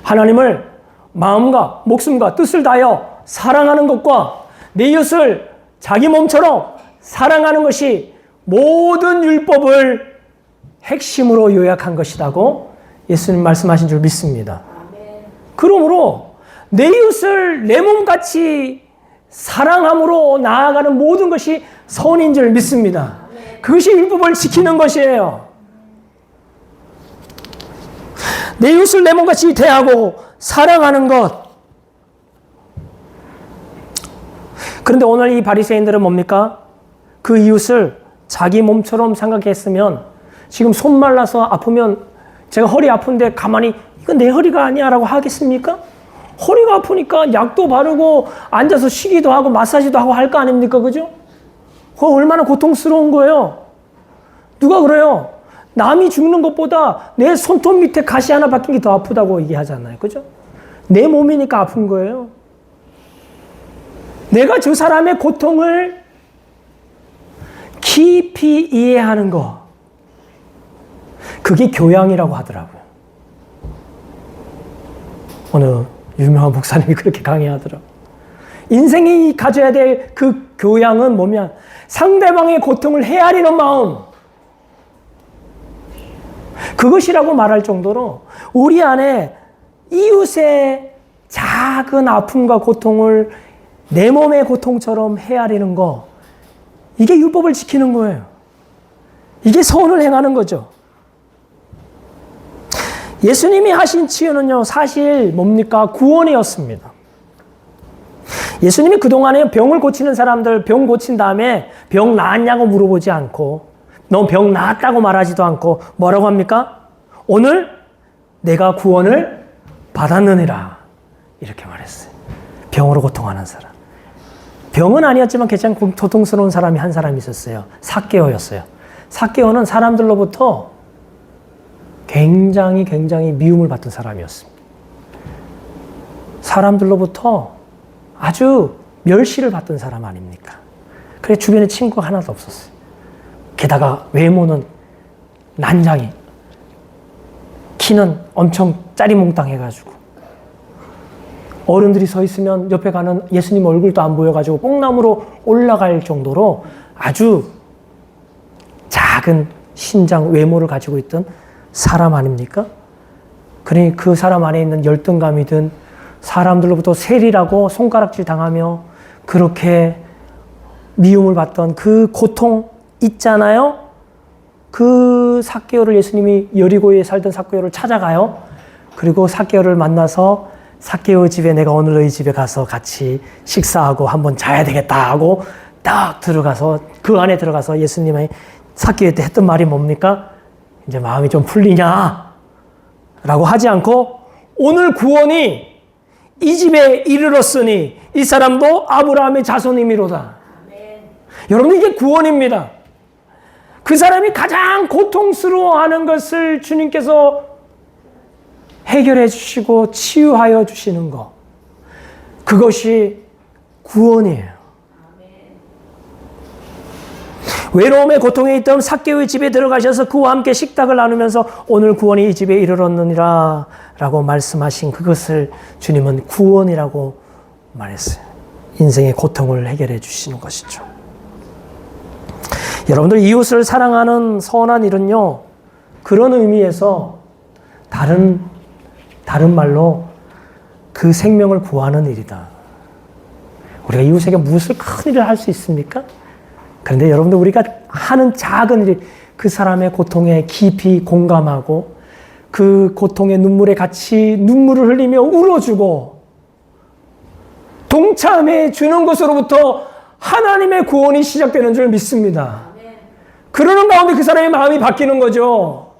하나님을 마음과 목숨과 뜻을 다하여 사랑하는 것과 내 이웃을 자기 몸처럼 사랑하는 것이 모든 율법을 핵심으로 요약한 것이라고 예수님 말씀하신 줄 믿습니다. 그러므로 내 이웃을 내 몸같이 사랑함으로 나아가는 모든 것이 선인 줄 믿습니다. 그것이 율법을 지키는 것이에요. 내 이웃을 내 몸같이 대하고 사랑하는 것. 그런데 오늘 이 바리새인들은 뭡니까? 그 이웃을 자기 몸처럼 생각했으면, 지금 손 말라서 아프면, 제가 허리 아픈데 가만히 이건 내 허리가 아니야 라고 하겠습니까? 허리가 아프니까 약도 바르고 앉아서 쉬기도 하고 마사지도 하고 할 거 아닙니까? 그죠? 그거 얼마나 고통스러운 거예요. 누가 그래요? 남이 죽는 것보다 내 손톱 밑에 가시 하나 박힌 게 더 아프다고 얘기하잖아요. 그죠? 내 몸이니까 아픈 거예요. 내가 저 사람의 고통을 깊이 이해하는 거, 그게 교양이라고 하더라고요. 어느 유명한 목사님이 그렇게 강의하더라고요. 인생이 가져야 될 그 교양은 뭐냐? 상대방의 고통을 헤아리는 마음. 그것이라고 말할 정도로 우리 안에 이웃의 작은 아픔과 고통을 내 몸의 고통처럼 헤아리는 거, 이게 율법을 지키는 거예요. 이게 선을 행하는 거죠. 예수님이 하신 치유는요, 사실 뭡니까? 구원이었습니다. 예수님이 그동안에 병을 고치는 사람들 병 고친 다음에 병 나았냐고 물어보지 않고, 너 병 나았다고 말하지도 않고 뭐라고 합니까? 오늘 내가 구원을 받았느니라, 이렇게 말했어요. 병으로 고통하는 사람. 병은 아니었지만 가장 고통스러운 사람이 한 사람이 있었어요. 삭개오였어요. 삭개오는 사람들로부터 굉장히 미움을 받던 사람이었습니다. 사람들로부터 아주 멸시를 받던 사람 아닙니까? 그래 주변에 친구가 하나도 없었어요. 게다가 외모는 난장이, 키는 엄청 짜리몽땅해가지고 어른들이 서 있으면 옆에 가는 예수님 얼굴도 안 보여가지고 뽕나무로 올라갈 정도로 아주 작은 신장 외모를 가지고 있던 사람 아닙니까? 그러니 그 사람 안에 있는 열등감이든 사람들로부터 세리라고 손가락질 당하며 그렇게 미움을 받던 그 고통 있잖아요? 그 삭개오를 예수님이 여리고에 살던 삭개오를 찾아가요. 그리고 삭개오를 만나서 삭개오 집에 내가 오늘 너희 집에 가서 같이 식사하고 한번 자야 되겠다 하고 딱 들어가서 그 안에 들어가서 예수님이 삭개오한테 했던 말이 뭡니까? 이제 마음이 좀 풀리냐? 라고 하지 않고 오늘 구원이 이 집에 이르렀으니 이 사람도 아브라함의 자손이미로다. 여러분 이게 구원입니다. 그 사람이 가장 고통스러워하는 것을 주님께서 해결해 주시고 치유하여 주시는 것. 그것이 구원이에요. 외로움의 고통에 있던 삭개오의 집에 들어가셔서 그와 함께 식탁을 나누면서 오늘 구원이 이 집에 이르렀느니라 라고 말씀하신 그것을 주님은 구원이라고 말했어요. 인생의 고통을 해결해 주시는 것이죠. 여러분들 이웃을 사랑하는 선한 일은요, 그런 의미에서 다른 말로 그 생명을 구하는 일이다. 우리가 이웃에게 무엇을 큰 일을 할 수 있습니까? 그런데 여러분들 우리가 하는 작은 일, 그 사람의 고통에 깊이 공감하고 그 고통의 눈물에 같이 눈물을 흘리며 울어주고 동참해 주는 것으로부터 하나님의 구원이 시작되는 줄 믿습니다. 그러는 가운데 그 사람의 마음이 바뀌는 거죠.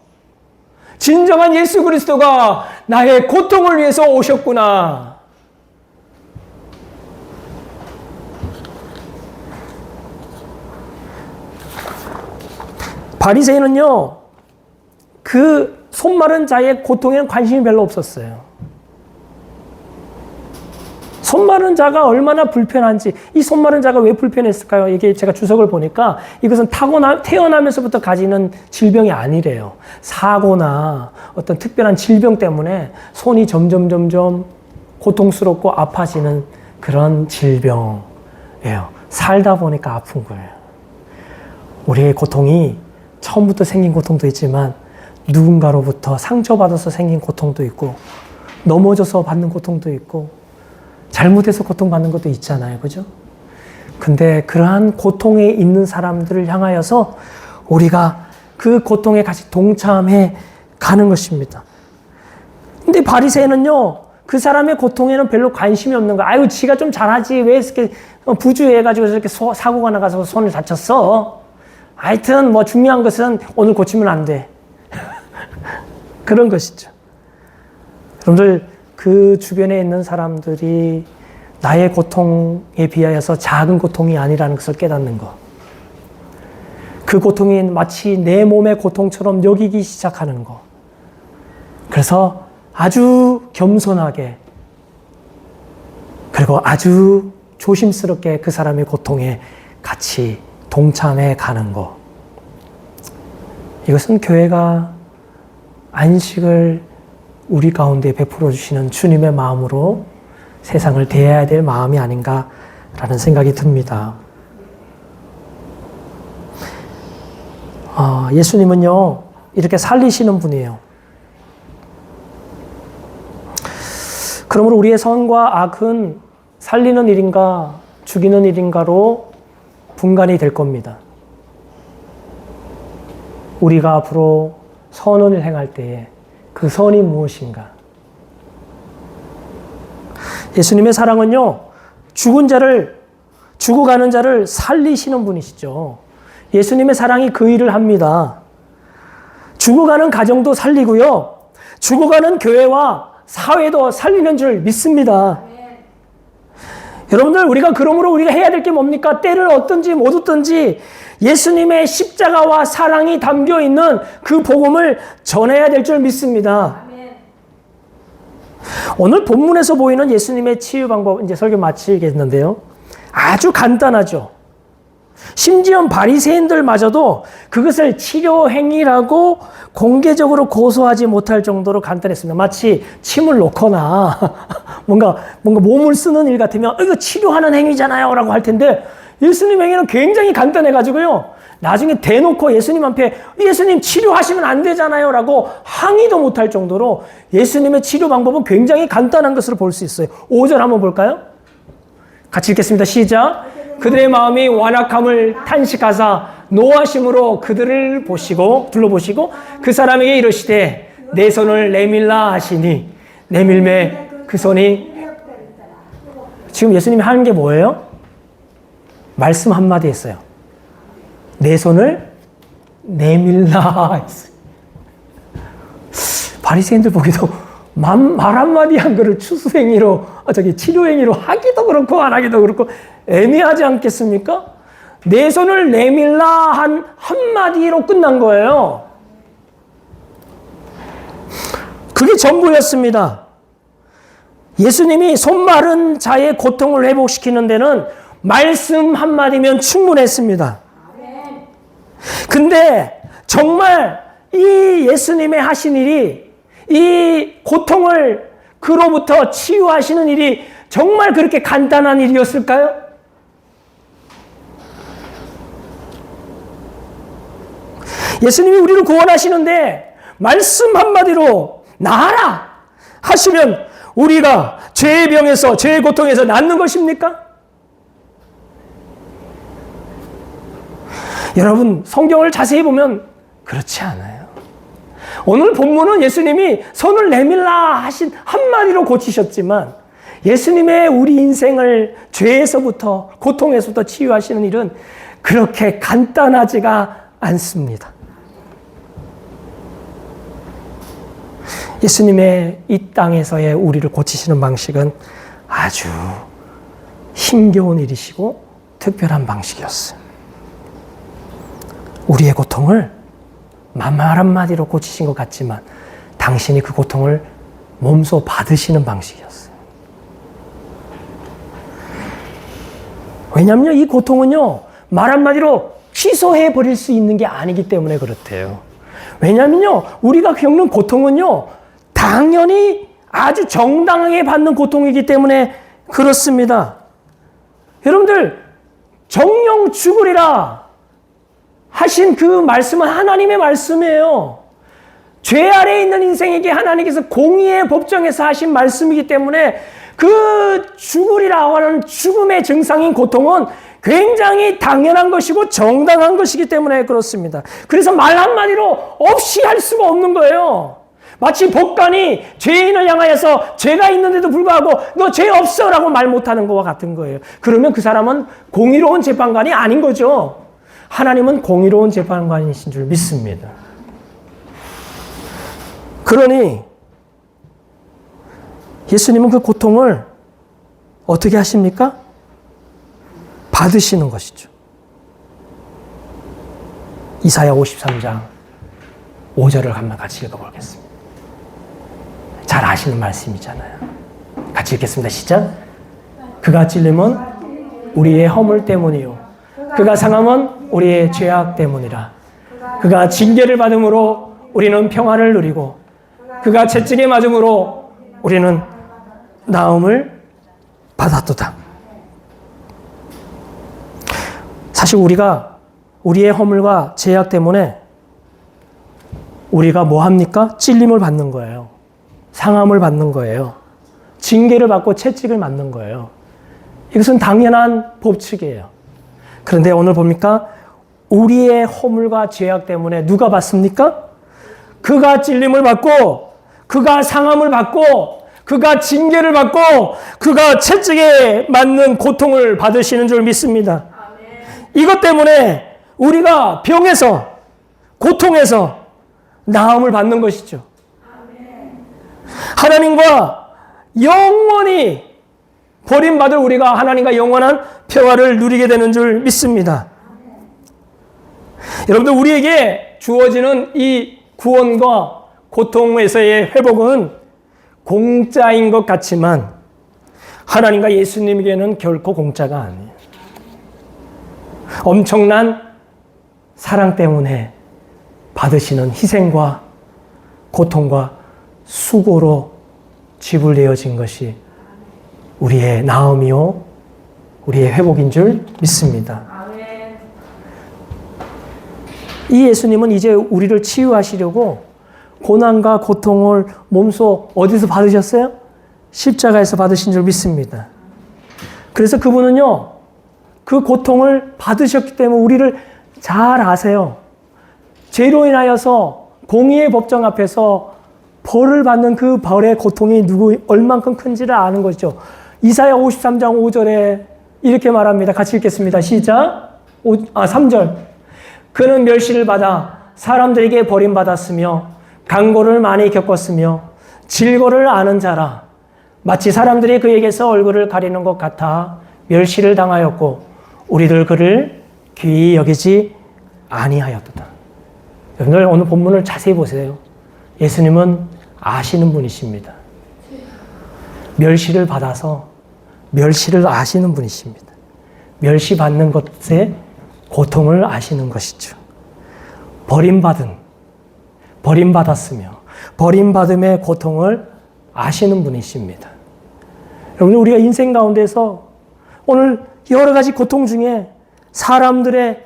진정한 예수 그리스도가 나의 고통을 위해서 오셨구나. 바리새인은요, 그 손마른 자의 고통에는 관심이 별로 없었어요. 손마른 자가 얼마나 불편한지, 이 손마른 자가 왜 불편했을까요? 이게 제가 주석을 보니까 이것은 태어나면서부터 가지는 질병이 아니래요. 사고나 어떤 특별한 질병 때문에 손이 점점 고통스럽고 아파지는 그런 질병이에요. 살다 보니까 아픈 거예요. 우리의 고통이 처음부터 생긴 고통도 있지만 누군가로부터 상처받아서 생긴 고통도 있고 넘어져서 받는 고통도 있고 잘못해서 고통받는 것도 있잖아요. 그죠? 근데 그러한 고통에 있는 사람들을 향하여서 우리가 그 고통에 같이 동참해 가는 것입니다. 근데 바리새인은요, 그 사람의 고통에는 별로 관심이 없는 거야. 아유, 지가 좀 잘하지. 왜 이렇게 부주해가지고 저렇게 사고가 나가서 손을 다쳤어? 하여튼 뭐 중요한 것은 오늘 고치면 안 돼. 그런 것이죠. 여러분들 그 주변에 있는 사람들이 나의 고통에 비하여서 작은 고통이 아니라는 것을 깨닫는 것. 그 고통이 마치 내 몸의 고통처럼 여기기 시작하는 것. 그래서 아주 겸손하게 그리고 아주 조심스럽게 그 사람의 고통에 같이 동참해 가는 것. 이것은 교회가 안식을 우리 가운데 베풀어 주시는 주님의 마음으로 세상을 대해야 될 마음이 아닌가라는 생각이 듭니다. 예수님은요, 이렇게 살리시는 분이에요. 그러므로 우리의 선과 악은 살리는 일인가 죽이는 일인가로 분간이 될 겁니다. 우리가 앞으로 선을 행할 때에 그 선이 무엇인가? 예수님의 사랑은요, 죽어가는 자를 살리시는 분이시죠. 예수님의 사랑이 그 일을 합니다. 죽어가는 가정도 살리고요, 죽어가는 교회와 사회도 살리는 줄 믿습니다. 여러분들, 그러므로 우리가 해야 될 게 뭡니까? 때를 얻든지 못 얻든지 예수님의 십자가와 사랑이 담겨 있는 그 복음을 전해야 될 줄 믿습니다. 오늘 본문에서 보이는 예수님의 치유 방법, 이제 설교 마치겠는데요. 아주 간단하죠. 심지어 바리새인들마저도 그것을 치료 행위라고 공개적으로 고소하지 못할 정도로 간단했습니다. 마치 침을 놓거나 뭔가 몸을 쓰는 일 같으면 이거 치료하는 행위잖아요 라고 할 텐데, 예수님 행위는 굉장히 간단해가지고요, 나중에 대놓고 예수님 앞에 예수님 치료하시면 안 되잖아요 라고 항의도 못할 정도로 예수님의 치료 방법은 굉장히 간단한 것으로 볼 수 있어요. 5절 한번 볼까요? 같이 읽겠습니다. 시작. 그들의 마음이 완악함을 탄식하사 노하심으로 그들을 둘러보시고 그 사람에게 이르시되 내 손을 내밀라 하시니 내밀매 그 손이. 지금 예수님이 하는 게 뭐예요? 말씀 한마디 했어요. 내 손을 내밀라 했어요. 바리새인들 보기도 말 한마디 한 거를 추수행위로, 치료행위로 하기도 그렇고 안 하기도 그렇고 애매하지 않겠습니까? 내 손을 내밀라 한 한마디로 끝난 거예요. 그게 전부였습니다. 예수님이 손 마른 자의 고통을 회복시키는 데는 말씀 한마디면 충분했습니다. 근데 정말 이 예수님의 하신 일이, 이 고통을 그로부터 치유하시는 일이 정말 그렇게 간단한 일이었을까요? 예수님이 우리를 구원하시는데 말씀 한마디로 나아라 하시면 우리가 죄의 병에서, 죄의 고통에서 낫는 것입니까? 여러분, 성경을 자세히 보면 그렇지 않아요. 오늘 본문은 예수님이 손을 내밀라 하신 한마디로 고치셨지만, 예수님의 우리 인생을 죄에서부터, 고통에서부터 치유하시는 일은 그렇게 간단하지가 않습니다. 예수님의 이 땅에서의 우리를 고치시는 방식은 아주 힘겨운 일이시고 특별한 방식이었어요. 우리의 고통을 말 한마디로 고치신 것 같지만 당신이 그 고통을 몸소 받으시는 방식이었어요. 왜냐하면 이 고통은요, 말 한마디로 취소해 버릴 수 있는 게 아니기 때문에 그렇대요. 왜냐하면요, 우리가 겪는 고통은요, 당연히 아주 정당하게 받는 고통이기 때문에 그렇습니다. 여러분들, 정령 죽으리라 하신 그 말씀은 하나님의 말씀이에요. 죄 아래에 있는 인생에게 하나님께서 공의의 법정에서 하신 말씀이기 때문에 그 죽으리라 하는 죽음의 증상인 고통은 굉장히 당연한 것이고 정당한 것이기 때문에 그렇습니다. 그래서 말 한마디로 없이 할 수가 없는 거예요. 마치 법관이 죄인을 향하여서 죄가 있는데도 불구하고 너 죄 없어 라고 말 못하는 것과 같은 거예요. 그러면 그 사람은 공의로운 재판관이 아닌 거죠. 하나님은 공의로운 재판관이신 줄 믿습니다. 그러니 예수님은 그 고통을 어떻게 하십니까? 받으시는 것이죠. 이사야 53장 5절을 한번 같이 읽어보겠습니다. 잘 아시는 말씀이잖아요. 같이 읽겠습니다. 시작. 그가 찔림은 우리의 허물 때문이요. 그가 상함은 우리의 죄악 때문이라. 그가 징계를 받음으로 우리는 평화를 누리고 그가 채찍에 맞음으로 우리는 나음을 받았도다. 사실 우리가 우리의 허물과 죄악 때문에 우리가 뭐 합니까? 찔림을 받는 거예요. 상함을 받는 거예요. 징계를 받고 채찍을 맞는 거예요. 이것은 당연한 법칙이에요. 그런데 오늘 봅니까? 우리의 허물과 죄악 때문에 누가 받습니까? 그가 찔림을 받고 그가 상함을 받고 그가 징계를 받고 그가 채찍에 맞는 고통을 받으시는 줄 믿습니다. 이것 때문에 우리가 병에서 고통에서 나음을 받는 것이죠. 하나님과 영원히 버림받을 우리가 하나님과 영원한 평화를 누리게 되는 줄 믿습니다. 여러분들, 우리에게 주어지는 이 구원과 고통에서의 회복은 공짜인 것 같지만 하나님과 예수님에게는 결코 공짜가 아니에요. 엄청난 사랑 때문에 받으시는 희생과 고통과 수고로 지불되어진 것이 우리의 나음이요 우리의 회복인 줄 믿습니다. 이 예수님은 이제 우리를 치유하시려고 고난과 고통을 몸소 어디서 받으셨어요? 십자가에서 받으신 줄 믿습니다. 그래서 그분은요, 그 고통을 받으셨기 때문에 우리를 잘 아세요. 죄로 인하여서 공의의 법정 앞에서 벌을 받는 그 벌의 고통이 얼만큼 큰지를 아는 것이죠. 이사야 53장 5절에 이렇게 말합니다. 같이 읽겠습니다. 시작. 3절. 그는 멸시를 받아 사람들에게 버림받았으며 강고를 많이 겪었으며 질고를 아는 자라. 마치 사람들이 그에게서 얼굴을 가리는 것 같아 멸시를 당하였고 우리들 그를 귀히 여기지 아니하였도다. 여러분들, 오늘 본문을 자세히 보세요. 예수님은 아시는 분이십니다. 멸시를 받아서 멸시를 아시는 분이십니다. 멸시받는 것의 고통을 아시는 것이죠. 버림받았으며 버림받음의 고통을 아시는 분이십니다. 여러분, 우리가 인생 가운데서 오늘 여러 가지 고통 중에 사람들의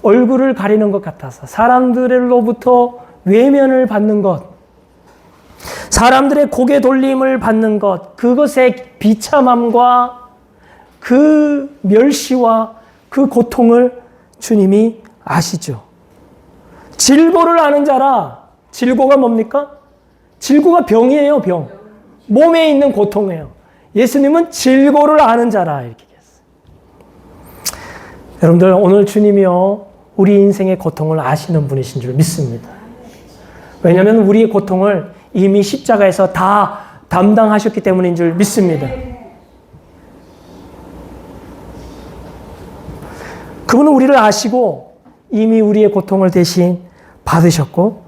얼굴을 가리는 것 같아서 사람들로부터 외면을 받는 것, 사람들의 고개 돌림을 받는 것, 그것의 비참함과 그 멸시와 그 고통을 주님이 아시죠. 질고를 아는 자라. 질고가 뭡니까? 질고가 병이에요, 병. 몸에 있는 고통이에요. 예수님은 질고를 아는 자라 이렇게 얘기했어요. 여러분들, 오늘 주님이요 우리 인생의 고통을 아시는 분이신 줄 믿습니다. 왜냐하면 우리의 고통을 이미 십자가에서 다 담당하셨기 때문인 줄 믿습니다. 그분은 우리를 아시고 이미 우리의 고통을 대신 받으셨고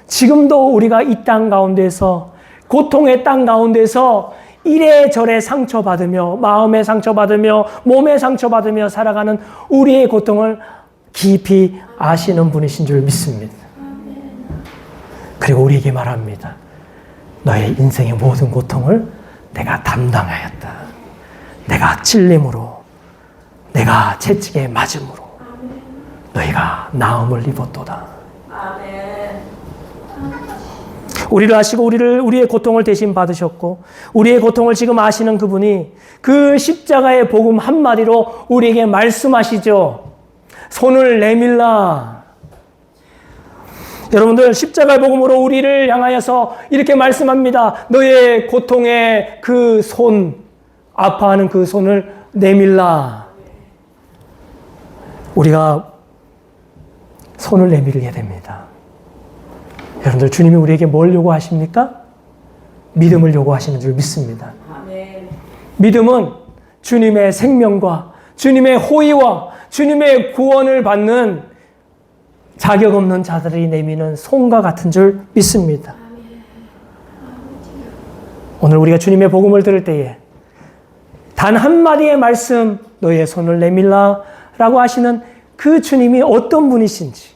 지금도 우리가 이 땅 가운데서 고통의 땅 가운데서 이래저래 상처받으며 마음에 상처받으며 몸에 상처받으며 살아가는 우리의 고통을 깊이 아시는 분이신 줄 믿습니다. 그리고 우리에게 말합니다. 너의 인생의 모든 고통을 내가 담당하였다. 내가 찔림으로, 내가 채찍에 맞음으로 너희가 나음을 입었도다. 우리를 아시고 우리의 고통을 대신 받으셨고 우리의 고통을 지금 아시는 그분이 그 십자가의 복음 한마디로 우리에게 말씀하시죠. 손을 내밀라. 여러분들, 십자가의 복음으로 우리를 향하여서 이렇게 말씀합니다. 너의 고통의 그 손, 아파하는 그 손을 내밀라. 우리가 손을 내밀게 됩니다. 여러분들, 주님이 우리에게 뭘 요구하십니까? 믿음을 요구하시는 줄 믿습니다. 아멘. 믿음은 주님의 생명과 주님의 호의와 주님의 구원을 받는 자격 없는 자들이 내미는 손과 같은 줄 믿습니다. 오늘 우리가 주님의 복음을 들을 때에 단 한마디의 말씀, 너의 손을 내밀라 라고 하시는 그 주님이 어떤 분이신지,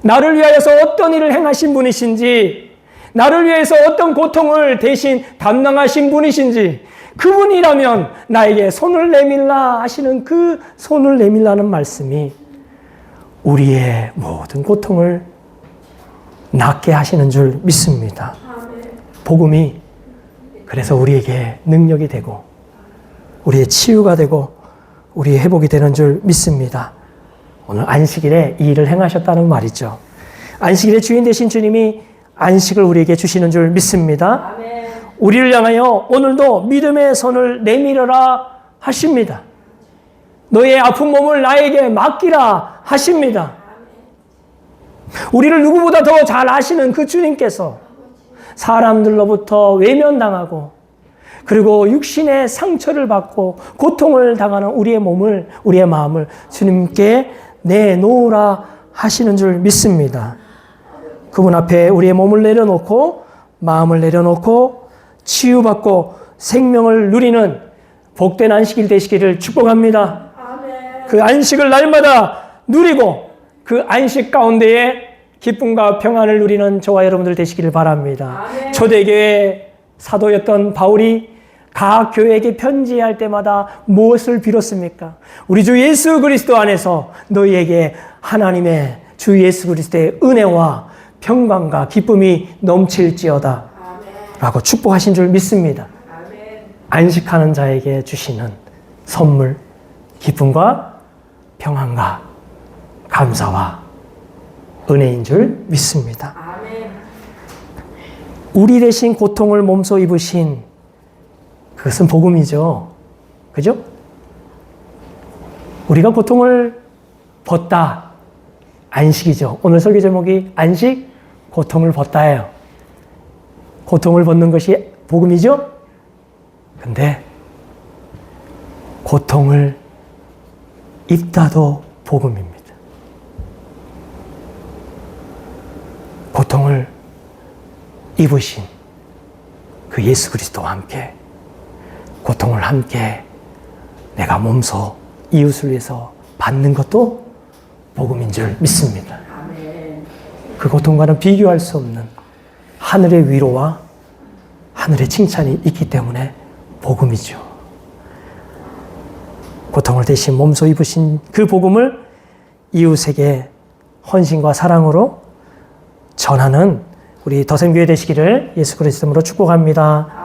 나를 위하여서 어떤 일을 행하신 분이신지, 나를 위해서 어떤 고통을 대신 담당하신 분이신지, 그분이라면 나에게 손을 내밀라 하시는 그 손을 내밀라는 말씀이 우리의 모든 고통을 낫게 하시는 줄 믿습니다. 복음이 그래서 우리에게 능력이 되고 우리의 치유가 되고 우리의 회복이 되는 줄 믿습니다. 오늘 안식일에 이 일을 행하셨다는 말이죠. 안식일의 주인 되신 주님이 안식을 우리에게 주시는 줄 믿습니다. 우리를 향하여 오늘도 믿음의 손을 내밀어라 하십니다. 너의 아픈 몸을 나에게 맡기라 하십니다. 우리를 누구보다 더 잘 아시는 그 주님께서 사람들로부터 외면당하고 그리고 육신의 상처를 받고 고통을 당하는 우리의 몸을, 우리의 마음을 주님께 내놓으라 하시는 줄 믿습니다. 그분 앞에 우리의 몸을 내려놓고 마음을 내려놓고 치유받고 생명을 누리는 복된 안식일 되시기를 축복합니다. 그 안식을 날마다 누리고 그 안식 가운데에 기쁨과 평안을 누리는 저와 여러분들 되시기를 바랍니다. 초대교회 사도였던 바울이 각 교회에게 편지할 때마다 무엇을 빌었습니까? 우리 주 예수 그리스도 안에서 너희에게 하나님의 주 예수 그리스도의 은혜와 평강과 기쁨이 넘칠지어다 라고 축복하신 줄 믿습니다. 안식하는 자에게 주시는 선물, 기쁨과 평안과 감사와 은혜인 줄 믿습니다. 우리 대신 고통을 몸소 입으신 그것은 복음이죠. 그죠? 우리가 고통을 벗다. 안식이죠. 오늘 설교 제목이 안식, 고통을 벗다예요. 고통을 벗는 것이 복음이죠? 근데 고통을 입다도 복음입니다. 고통을 입으신 그 예수 그리스도와 함께 고통을 함께 내가 몸소 이웃을 위해서 받는 것도 복음인 줄 믿습니다. 그 고통과는 비교할 수 없는 하늘의 위로와 하늘의 칭찬이 있기 때문에 복음이죠. 고통을 대신 몸소 입으신 그 복음을 이웃에게 헌신과 사랑으로 전하는 우리 더샘교회 되시기를 예수 그리스도로 축복합니다.